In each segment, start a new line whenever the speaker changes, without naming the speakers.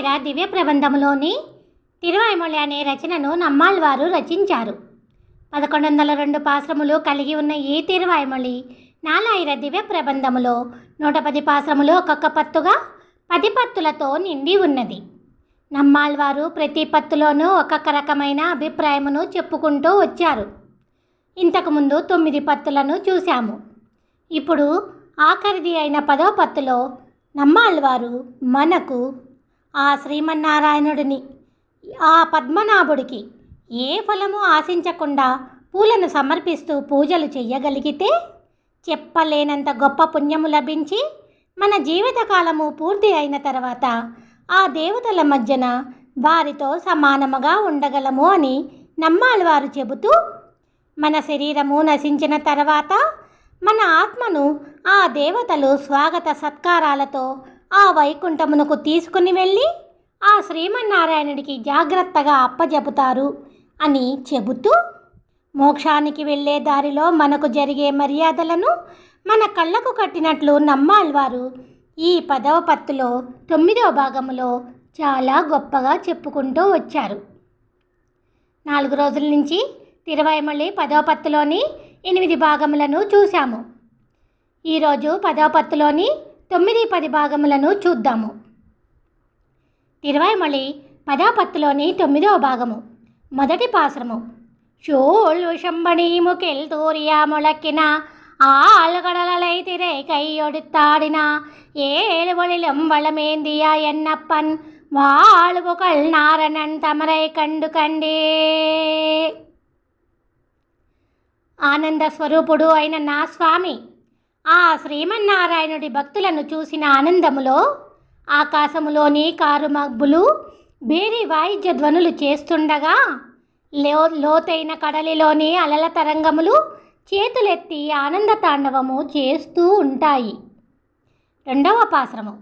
నాలాయిర దివ్య ప్రబంధములోని తిరువైమొళి అనే రచనను నమ్మాళ్వారు రచించారు. 1102 పాశ్రములు కలిగి ఉన్న ఈ తిరువైమొళి నాలాయిర దివ్య ప్రబంధములో 110 పాశ్రములు ఒక్కొక్క పత్తుగా 10 పత్తులతో నిండి ఉన్నది. నమ్మాళ్వారు ప్రతి పత్తులోనూ ఒక్కొక్క రకమైన అభిప్రాయమును చెప్పుకుంటూ వచ్చారు. ఇంతకుముందు 9 పత్తులను చూశాము. ఇప్పుడు ఆఖరిది అయిన 10వ పత్తులో నమ్మాళ్వారు మనకు ఆ శ్రీమన్నారాయణుడిని, ఆ పద్మనాభుడికి ఏ ఫలము ఆశించకుండా పూలను సమర్పిస్తూ పూజలు చెయ్యగలిగితే చెప్పలేనంత గొప్ప పుణ్యము లభించి మన జీవితకాలము పూర్తి అయిన తర్వాత ఆ దేవతల మధ్యన వారితో సమానముగా ఉండగలము అని నమ్మాళ్వారు చెబుతూ, మన శరీరము నశించిన తర్వాత మన ఆత్మను ఆ దేవతలు స్వాగత సత్కారాలతో ఆ వైకుంఠమునకు తీసుకుని వెళ్ళి ఆ శ్రీమన్నారాయణుడికి జాగ్రత్తగా అప్పజెపుతారు అని చెబుతూ, మోక్షానికి వెళ్ళే దారిలో మనకు జరిగే మర్యాదలను మన కళ్ళకు కట్టినట్లు నమ్మాళ్వారు ఈ 10వ పత్తులో 9వ భాగములో చాలా గొప్పగా చెప్పుకుంటూ వచ్చారు. 4 రోజుల నుంచి తిరువైమొళి 10వ పత్తులోని 8 భాగములను చూశాము. ఈరోజు 10వ పత్తులోని 9, 10 భాగములను చూద్దాము. తిరువైమొళి 10వ పత్తులోని 9వ భాగము, మొదటి పాశ్రము. ஷூல் விஷம்பணி முகில் தூரியா முழக்கினா ஆழ்கடலை திரை கையொடுத்தாடினா ஏழு ஒளிலும் வளமேந்தியா என்னப்பன் வாழ்வுகள் நாரணன் தமரை కండు కండే. ఆనంద స్వరూపుడు అయిన నా స్వామి ఆ శ్రీమన్నారాయణుడి భక్తులను చూసిన ఆనందములో ఆకాశములోని కారుమబ్బులు బేరి వాయిద్య ధ్వనులు చేస్తుండగా లోతైన కడలిలోని అలల తరంగములు చేతులెత్తి ఆనంద తాండవము చేస్తూ ఉంటాయి. 2వ పాశ్రము.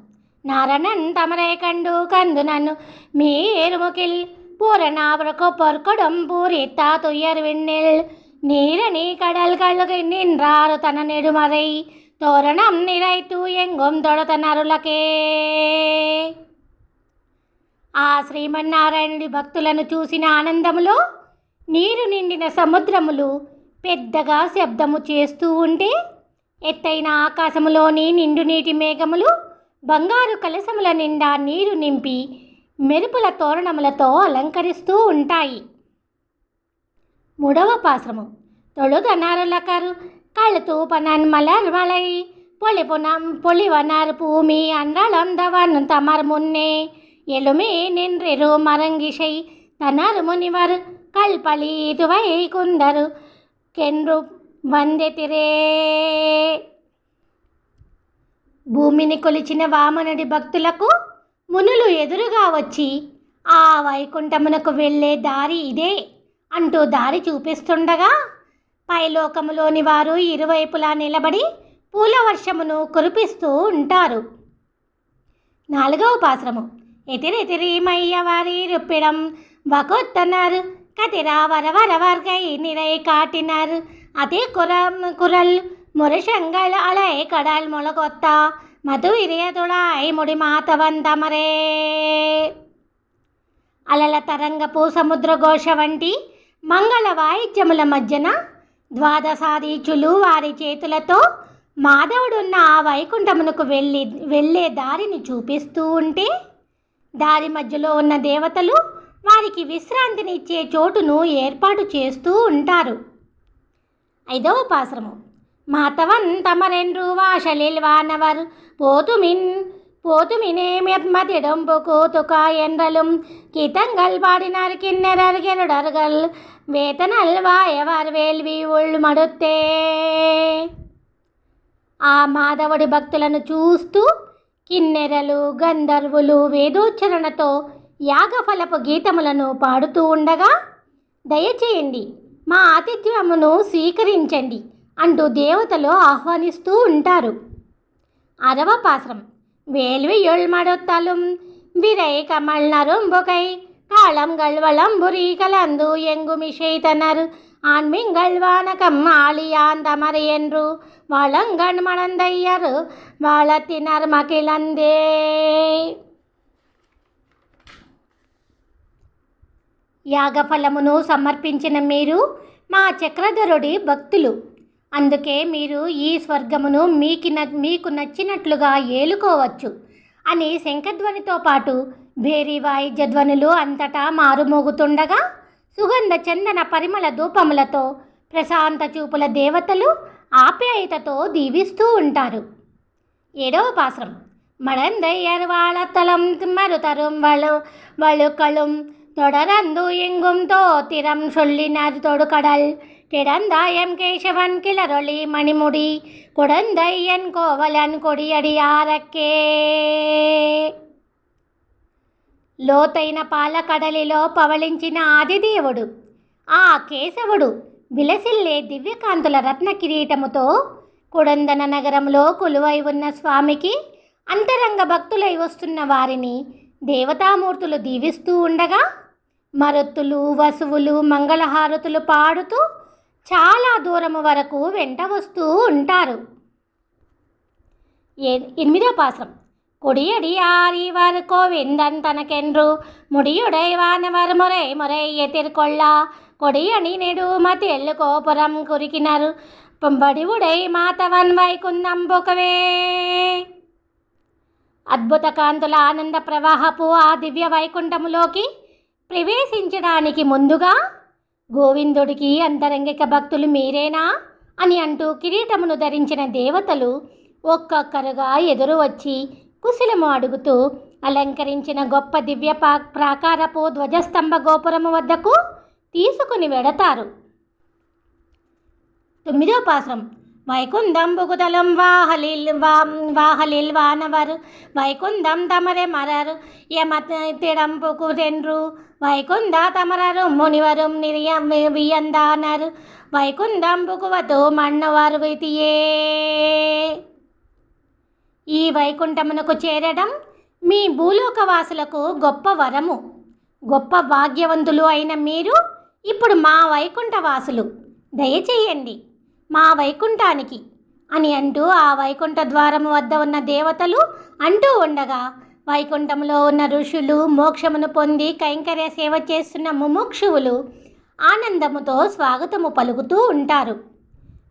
నారణన్ తమరే కండు కందు నన్ను మీరుముకిల్ పూరణావరకు పొర్కొడం పూరితా తుయ్యర్ విన్నెల్ நீரணி கடல் கழுகு நின்றாரு தன நெடுமறை தோரணம் நிறைத்து எங்கும் தொడతన అరులకే. ఆ శ్రీమన్నారాయణుడి భక్తులను చూసిన ఆనందములో నీరు నిండిన సముద్రములు పెద్దగా శబ్దము చేస్తూ ఉంటే ఎత్తైన ఆకాశములోని నిండు నీటి మేఘములు బంగారు కలశముల నిండా నీరు నింపి మెరుపుల తోరణములతో అలంకరిస్తూ ఉంటాయి. 3వ పాశ్రము. தொழுதனருலகரு கழுத்தூபனன் மலர் மலை பொலிவனர் பூமி அன்றளந்தவன் தமர் முன்னே எழுமே நின்றிரு மரங்கிசை தனர் முனிவர் கல்பளி துவை குந்தரு కెండ్రు వందెతిరే. భూమిని కొలిచిన వామనుడి భక్తులకు మునులు ఎదురుగా వచ్చి ఆ వైకుంఠమునకు వెళ్ళే దారి ఇదే అంటూ దారి చూపిస్తుండగా పైలోకములోని వారు ఇరువైపులా నిలబడి పూల వర్షమును కురిపిస్తూ ఉంటారు. 4వ పాశ్రము. ఎతిరెతిరి మయ్యవారి రుప్పిడం వకొత్తనర్ కతిరా వరవరవర్గై నిறை காட்டினர் அதே குரல் முரசங்கள் அலை கடல் మొలకొత్త మధు ఇరియతుడాయ్ ముడి మాతవన్ తమరే. అలల తరంగపు సముద్ర ఘోష వంటి మంగళ వాయిద్యముల మధ్యన ద్వాదశాదీచులు వారి చేతులతో మాధవుడున్న ఆ వైకుంఠమునకు వెళ్ళే దారిని చూపిస్తూ ఉంటే దారి మధ్యలో ఉన్న దేవతలు వారికి విశ్రాంతినిచ్చే చోటును ఏర్పాటు చేస్తూ ఉంటారు. 5వ పాశ్రము. మాతవన్ తమరెండ్రు వాషలిల్ వానవర్ போதுமினே மெம்மதிடம் கூத்துக்கா என்றலும் கீதங்கள் பாடினார் கிண்ணறர் கெருடர்கள் வேதனல் வாயவர் వేల్వి ఒళ్ళు మడుతే. ఆ మాధవుడి భక్తులను చూస్తూ కిన్నెరలు గంధర్వులు వేదోచ్చరణతో యాగఫలపు గీతములను పాడుతూ ఉండగా దయచేయండి మా ఆతిథ్యమును స్వీకరించండి అంటూ దేవతలు ఆహ్వానిస్తూ ఉంటారు. 6వ పాశ్రం. வேள்வியுள் மடுத்தலும் விரை கமல் நரும்புகை காளங்கள் வளம்புரி கலந்து எங்குமிசைத்தனர் ஆண்மிங்கள் வானகம் ஆளியாந்தமர் என்று வளங்கண் மணந்தையர் வாழத்தினர் மகிழந்தே. యాగఫలమును సమర్పించిన మీరు మా చక్రధరుడి భక్తులు. అందుకే మీరు ఈ స్వర్గమును మీకు నచ్చినట్లుగా ఏలుకోవచ్చు అని శంఖధ్వనితో పాటు భేరీ వాయిద్య ధ్వనులు అంతటా మారుమోగుతుండగా సుగంధ చందన పరిమళ ధూపములతో ప్రశాంత చూపుల దేవతలు ఆప్యాయతతో దీవిస్తూ ఉంటారు. 7వ పాశ్రం. மடந்தையர் வாழத்தலம் மறுதரும் வழுக்களும் தொடரந்து எங்கும் தோத்திரம் சொல்லினர் தொடுகடல் கிடந்தாயம் கேசவன் கிளரொளி மணிமுடி குடந்தையன் கோவலன் కొడియడియారకే. లోతైన పాలకడలిలో పవళించిన ఆదిదేవుడు ఆ కేశవుడు విలసిల్లే దివ్యకాంతుల రత్న కిరీటముతో కుడందన నగరంలో కొలువై ఉన్న స్వామికి అంతరంగ భక్తులై వస్తున్న వారిని దేవతామూర్తులు దీవిస్తూ ఉండగా మరుత్తులు వసువులు మంగళహారతులు పాడుతూ చాలా దూరము వరకు వెంట వస్తూ ఉంటారు. 8వ పాశ్రం. கொடியடியாரிவர் கோவிந்தன் தனக்கென்று முடியுடை வானவர் முறை முறை எதிர்கொள்ள கொடியணி நெடுமதில் கோபுரம் குறுக்கினர் బడివుడై మాతవన్ వైకుందంబుకవే. అద్భుత కాంతుల ఆనంద ప్రవాహపు ఆ దివ్య వైకుంఠములోకి ప్రవేశించడానికి ముందుగా గోవిందుడికి అంతరంగిక భక్తులు మీరేనా అని అంటూ కిరీటమును ధరించిన దేవతలు ఒక్కొక్కరుగా ఎదురు వచ్చి కుశలము అడుగుతూ అలంకరించిన గొప్ప దివ్య ప్రాకారపు ధ్వజస్తంభ గోపురము వద్దకు తీసుకుని వెడతారు. 9వ పాశ్రం. వైకుందం బుగుదలం వాహలిల్ వానవర్ వైకుందం తమరే మరరు యమతిడంపుకు తెన్రు వైకుంద తమరరు మునివரும் వియందానర్ వైకుందం బుకువతో మన్నవారు వితియే. ఈ వైకుంఠమునకు చేరడం మీ భూలోకవాసులకు గొప్ప వరము. గొప్ప భాగ్యవంతులు అయిన మీరు ఇప్పుడు మా వైకుంఠవాసులు, దయచేయండి మా వైకుంఠానికి అని అంటూ ఆ వైకుంఠ ద్వారము వద్ద ఉన్న దేవతలు అంటూ ఉండగా వైకుంఠంలో ఉన్న ఋషులు, మోక్షమును పొంది కైంకర్య సేవ చేస్తున్న ముముక్షువులు ఆనందముతో స్వాగతము పలుకుతూ ఉంటారు.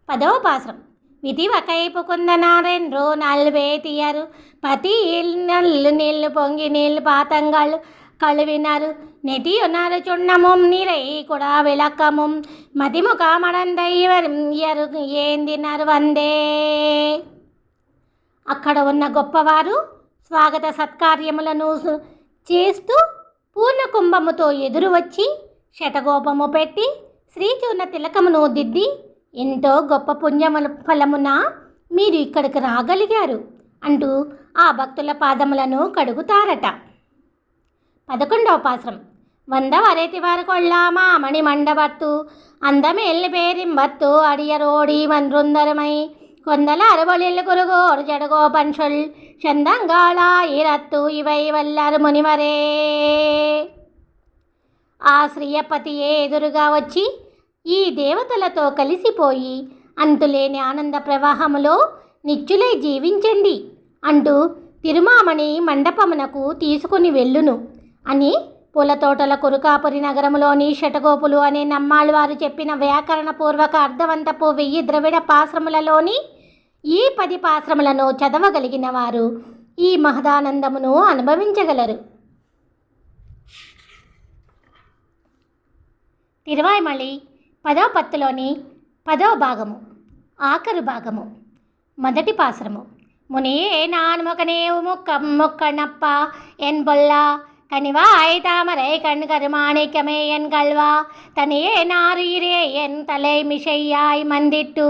10వ పాశ్రం. విధివకైపు కుందనారెండ్రు నల్వేతియరు పతి నల్లు నీళ్ళు పొంగి నీళ్ళు పాతంగాళ్ళు கழுவினர் நெட்டியுனர் சுண்ணமும் நிறை குடா விளக்கமும் மதிமுக மடந்தைவர் ఏందినర్ వందే. అక్కడ ఉన్న గొప్పవారు స్వాగత సత్కార్యములను చేస్తూ పూర్ణ కుంభముతో ఎదురు వచ్చి శటగోపము పెట్టి శ్రీచూర్ణ తిలకమును దిద్ది ఎంతో గొప్ప పుణ్యముల ఫలమున మీరు ఇక్కడికి రాగలిగారు అంటూ ఆ భక్తుల పాదములను కడుగుతారట. 11వ పాశ్రం. వంద వరేతివారు కొళ్ళామా మణి మండబత్తు అందమెల్లి పేరింబత్తు అడియరోడి మన్రుందరమై కొందల అరవొలిల్లు కురుగోరు జడగో పన్షుల్ చందంగాళ ఇరత్తు ఇవై వల్లరు మునివరే. ఆ శ్రీయపతియే ఎదురుగా వచ్చి ఈ దేవతలతో కలిసిపోయి అంతులేని ఆనంద ప్రవాహములో నిత్యులై జీవించండి అంటూ తిరుమామణి మండపమునకు తీసుకుని వెళ్ళును అని పూలతోటల కురుకాపురి నగరములోని శటగోపులు అనే నమ్మాళ్ళవారు చెప్పిన వ్యాకరణపూర్వక అర్థవంతపు 1000 ద్రవిడ పాశ్రములలోని ఈ 10 పాశ్రములను చదవగలిగిన వారు ఈ మహదానందమును అనుభవించగలరు. తిరువాయిమళి 10వ పత్తులోని 10వ భాగము, ఆఖరు భాగము. మొదటి పాశ్రము. మునియే నాన్మొకనేవు మొక్కనప్ప ఎన్ బొల్ల கனிவாய் தாமரை கண்கரு மாணிக்கமே என் கல்வா தனியே நாரீரே என் தலை மிஷையாய் மந்திட்டு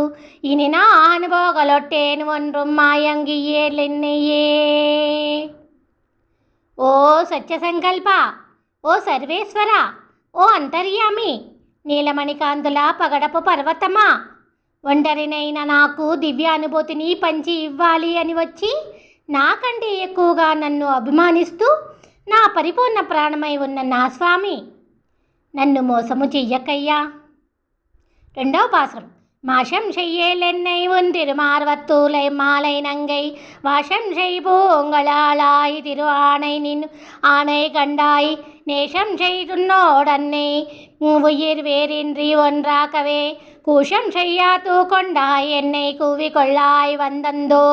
இனி நான் போகலொட்டேன் ஒன்றும் மாயங்கியேலென்னையே. ఓ సత్యసంకల్ప, ఓ సర్వేశ్వర, ఓ అంతర్యామి, నీలమణికాంతుల పగడపు పర్వతమా, ఒంటరినైన నాకు దివ్యానుభూతిని పంచి ఇవ్వాలి అని వచ్చి నాకంటే ఎక్కువగా నన్ను అభిమానిస్తూ నా పరిపూర్ణ ప్రాణమై ఉన్న నా స్వామి, నన్ను మోసము చెయ్యకయ్యా. 2వ పాశ్రం. மாஷம் செய்யலென்னை உன் திருமார்வத்தூலை மாலை நங்கை வாஷம் செய்பூங்களாளாய் திரு ஆணை நின் ஆணை கண்டாய் நேஷம் செய்துன்னோடன்னை உயிர் வேறின்றி ஒன்றாக்கவே கூஷம் செய்யா தூ கொண்டாய் என்னை கூவிకొళ్ళాయ్ వందందో.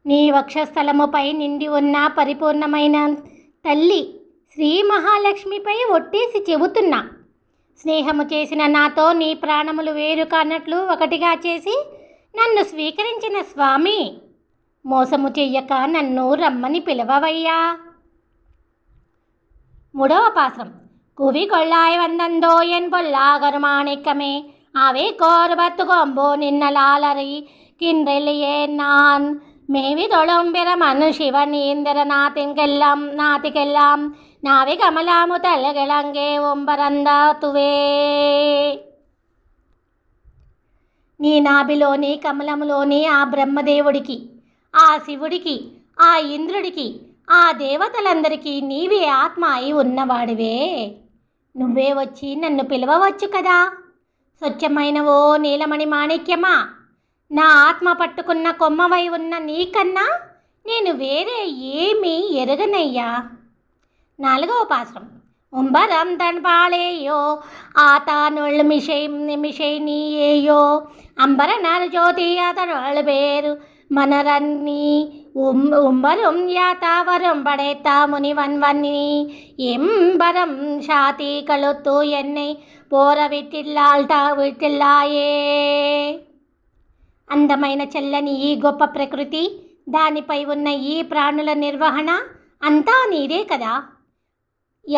నీ వక్షస్థలముపై నిండి ఉన్న పరిపూర్ణమైన తల్లి శ్రీ మహాలక్ష్మిపై ఒట్టేసి చెబుతున్నా, స్నేహము చేసిన నాతో నీ ప్రాణములు వేరు కానట్లు ఒకటిగా చేసి నన్ను స్వీకరించిన స్వామి, మోసము చెయ్యక నన్ను రమ్మని పిలవవయ్యా. 3వ పాశ్రం. கூவிకొళ్ళాయ్ వందందో ఎన్ పొల్లాగరుమాణిక్కమే ఆవే కోరుబత్తు కొంబు నిన్నలాలరి కిండ్రెలియే నాన్ మేవి தொழும்பிரமன் சிவனீந்திர நாத்திக்கெல்லாம் நாவி கமலாமு தலகிழங்கே ఒంబరందాతువే. నీ నాభిలోని కమలములోని ఆ బ్రహ్మదేవుడికి, ఆ శివుడికి, ఆ ఇంద్రుడికి, ఆ దేవతలందరికీ నీవే ఆత్మ అయి ఉన్నవాడివే. నువ్వే వచ్చి నన్ను పిలవవచ్చు కదా. స్వచ్ఛమైన ఓ నీలమణి మాణిక్యమా, నా ఆత్మ పట్టుకున్న కొమ్మవై ఉన్న నీకన్నా నేను వేరే ఏమీ ఎరగనయ్యా. 4వ పాశ్రం. ఉంబరం తన్పాళేయో ఆతానుళ్ళు మిషై నీయేయో అంబర నర జ్యోతి అతనుళ్ళు పేరు మనరన్ని ఉంబరం యాతావరం పడేతా మునివన్వన్ని ఎంబరం షాతి కళొత్తు ఎన్నై పోర విట్టిల్లాయే. అందమైన చల్లని ఈ గొప్ప ప్రకృతి, దానిపై ఉన్న ఈ ప్రాణుల నిర్వహణ అంతా నీదే కదా. ఆ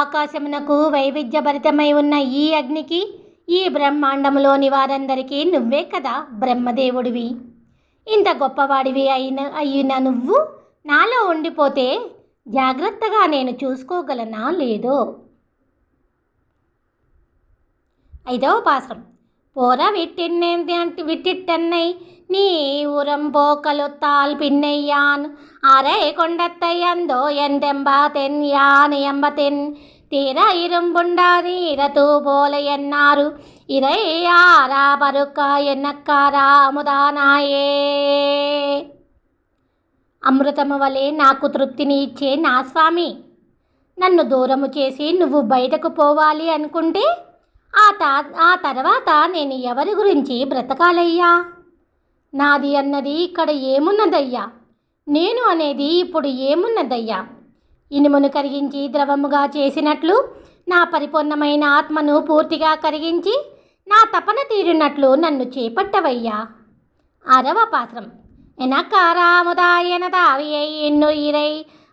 ఆకాశమునకు వైవిధ్యభరితమై ఉన్న ఈ అగ్నికి, ఈ బ్రహ్మాండములోని వారందరికీ నువ్వే కదా బ్రహ్మదేవుడివి. ఇంత గొప్పవాడివి అయిన నువ్వు నాలో ఉండిపోతే జాగ్రత్తగా నేను చూసుకోగలనా లేదో. 5వ పాశ్రం. పోర విట్టిట్టన్నై நீ உரம்போக்கலுத்தால் பின்னையான் அரை கொண்டத்தை அந்தோ எந்தெம்பா தென் யான் எம்பதென் தீர இரும்புண்டாரி இரத்து போல என்னாరు இறை ஆரா பருக்க ఎన్నక్కారా అముదానాయే. అమృతము వలె నాకు తృప్తిని ఇచ్చే నా స్వామి, నన్ను దూరము చేసి నువ్వు బయటకు పోవాలి అనుకుంటే ఆ తర్వాత నేను ఎవరి గురించి బ్రతకాలయ్యా. నాది అన్నది ఇక్కడ ఏమున్నదయ్యా, నేను అనేది ఇప్పుడు ఏమున్నదయ్యా. ఇనుమును కరిగించి ద్రవముగా చేసినట్లు నా పరిపూర్ణమైన ఆత్మను పూర్తిగా కరిగించి నా తపన తీరినట్లు నన్ను చేపట్టవయ్యా. 6వ పాశ్రం. எனக்காராமுதாயனதாவியை இன்னுயிரை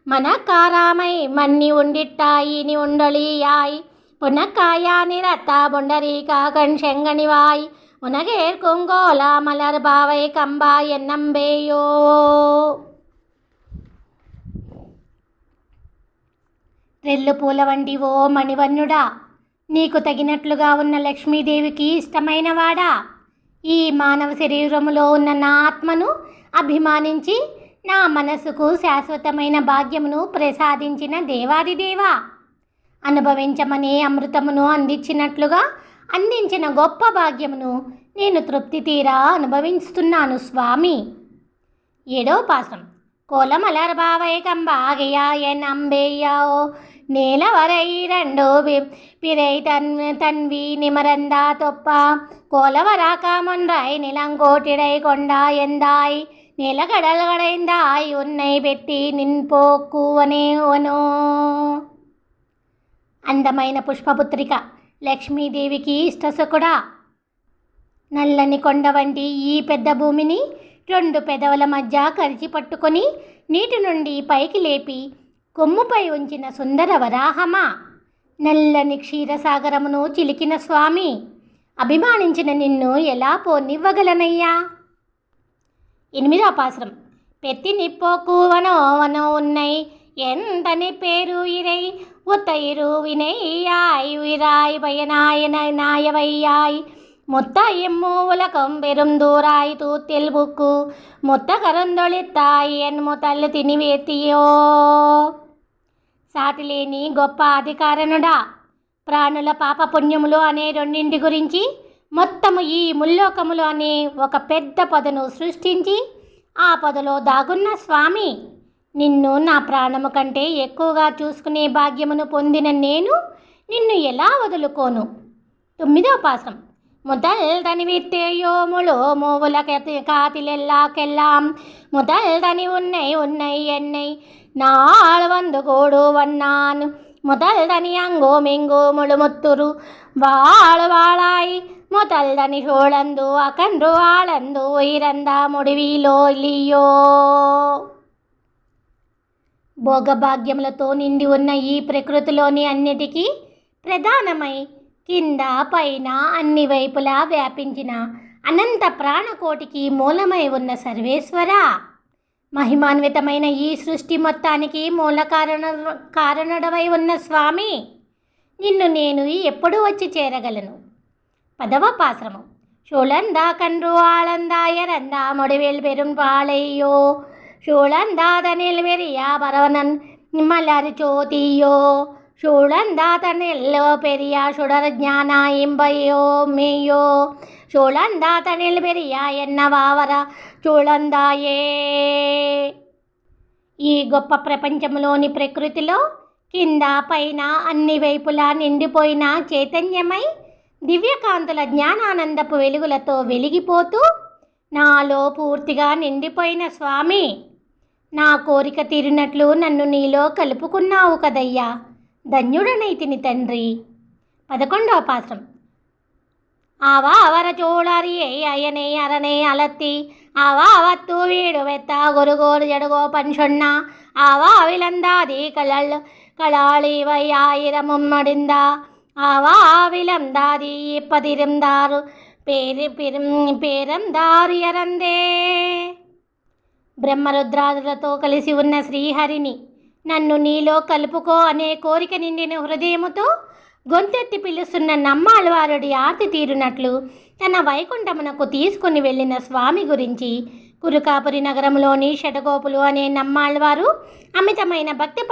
மனக்காராமை மன்னி உண்டிட்டாயினி உண்டொழியாய் புனக்காயா நிறத்தா புண்டரீகா கண் செங்கனிவாய் உனகேற்குங்கோல மலர் பாவை கம்பா ఎన్నంబేయో. రెల్లు పూల వంటి ఓ మణివర్ణుడా, నీకు తగినట్లుగా ఉన్న లక్ష్మీదేవికి ఇష్టమైనవాడా, ఈ మానవ శరీరములో ఉన్న నా ఆత్మను అభిమానించి నా మనసుకు శాశ్వతమైన భాగ్యమును ప్రసాదించిన దేవాదిదేవా, అనుభవించమని అమృతమును అందించిన గొప్ప భాగ్యమును నేను తృప్తి తీరా అనుభవిస్తున్నాను స్వామి. 7వ పాశ్రం. కోలమలర్ బావై కంబాగియా ఎన్ అంబేయాओ నేలవరై రెండు పిరై తన్వి నిమరందా తొప్ప కోలవరాకామొన్రాయ్ నిలంకోటిడై కొండా ఎందాయ్ నిలగడల్గడైందాయ్ ఉన్నై పెట్టి నిన్పోక్కువనేవనో. అందమైన పుష్పపుత్రిక లక్ష్మీదేవికి ఇష్టసకుడా, నల్లని కొండ వంటి ఈ పెద్ద భూమిని 2 పెదవుల మధ్య కరిచి పట్టుకొని నీటి నుండి పైకి లేపి కొమ్ముపై ఉంచిన సుందర వరాహమా, నల్లని క్షీరసాగరమును చిలికిన స్వామి, అభిమానించిన నిన్ను ఎలా పోనివ్వగలనయ్యా. 8వ పాశ్రం. పెత్తి నిప్పోకు వనో ఉన్నై ఎంతని పేరు ఇరై ఉత్తయిరు వినయ్యాయ్ ఉయిరాయ్ பயனாயன நாயவையாய் முத்த எம்மூலகம் பெரும் தூராய் தூத்தில் புக்கு முத்த కరుందొళిత్తాయ్ ఎన్ ముతల్లు తినివేతియో. సాటిలేని గొప్ప అధికారణుడా, ప్రాణుల పాపపుణ్యములు అనే రెండింటి గురించి మొత్తము ఈ ముల్లోకములోని ఒక పెద్ద పొదను సృష్టించి ఆ పొదలో దాగున్న స్వామి, నిన్ను నా ప్రాణము కంటే ఎక్కువగా చూసుకునే భాగ్యమును పొందిన నేను నిన్ను ఎలా వదులుకోను. 9వ పాసం. முதல் தனி வித்தேயோ முழு மூவுல காத்திலெல்லாம் முதல் தனி உன்னை உன்னை என்னை நாள் வந்து கூடுவன்னான் முதல் தனி அங்கோம் இங்கோம் முழுமுத்துரு வாழாய் முதல் தனி சோழந்து அகன்று ஆளந்து ఇరంద ముడివిలో ఇలియో. భోగభాగ్యములతో నిండి ఉన్న ఈ ప్రకృతిలోని అన్నిటికీ ప్రధానమై కింద పైన అన్ని వైపులా వ్యాపించిన అనంత ప్రాణకోటికి మూలమై ఉన్న సర్వేశ్వర, మహిమాన్వితమైన ఈ సృష్టి మొత్తానికి మూల కారణుడవై ఉన్న స్వామి, నిన్ను నేను ఎప్పుడు వచ్చి చేరగలను. 10వ పాశ్రమం. சூழந்தா கன்று ஆளந்தா இறந்தா முடிவில் பெரும் பாளையோ சூழந்தாதனில் வெறியா பரவனன் மலர் ஜோதியோ சூழந்தாதனில் பெரியா சுடர் ஞான இம்பையோ மேயோ சூழந்தாதனில் பெரியா ఎన్నవావర చూళందాయే. ఈ గొప్ప ప్రపంచంలోని ప్రకృతిలో కింద పైన అన్ని వైపులా నిండిపోయిన చైతన్యమై దివ్యకాంతుల జ్ఞానానందపు వెలుగులతో వెలిగిపోతూ నాలో పూర్తిగా నిండిపోయిన స్వామి, నా కోరిక తీరినట్లు నన్ను నీలో కలుపుకున్నావు కదయ్యా, ధన్యుడనైతిని తండ్రి. 11వ పాశ్రం. ఆవా అవర చూడరి అయ్యనే అరనే అలత్తి ఆవా అవత్తు వీడు వెత్త గొరుగోరు జడుగో పన్షొన్న ఆవా విలందాది కళాళివై ఆయిరముం మడిందా ఆవా విలందాది పదిరిందారు పేరందారు ఎరందే. బ్రహ్మరుద్రాదులతో కలిసి ఉన్న శ్రీహరిని నన్ను నీలో కలుపుకో అనే కోరిక నిండిన హృదయముతో గొంతెత్తి పిలుస్తున్న నమ్మాళ్వారుడి ఆర్తి తీరునట్లు తన వైకుంఠమునకు తీసుకుని వెళ్ళిన స్వామి గురించి కురుకాపురి నగరంలోని షటగోపులు అనే నమ్మాళ్వారు అమితమైన భక్తి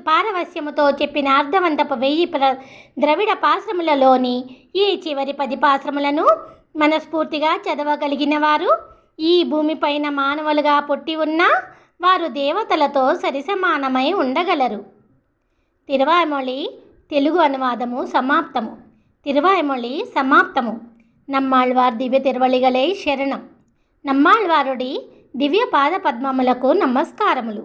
పారవస్యముతో చెప్పిన అర్ధవంతపు 1000 ద్రవిడ పాశ్రములలోని ఈ చివరి 10 పాశ్రములను మనస్ఫూర్తిగా చదవగలిగిన వారు ఈ భూమిపైన మానవులుగా పుట్టి ఉన్నా వారు దేవతలతో సరిసమానమై ఉండగలరు. తిరువాయ్మొళి తెలుగు అనువాదము సమాప్తము. తిరువాయ్మొళి సమాప్తము. నమ్మాళ్వార్ దివ్య తిరువళిగలై శరణం. నమ్మాళ్వారుడి దివ్య పాద పద్మములకు నమస్కారములు.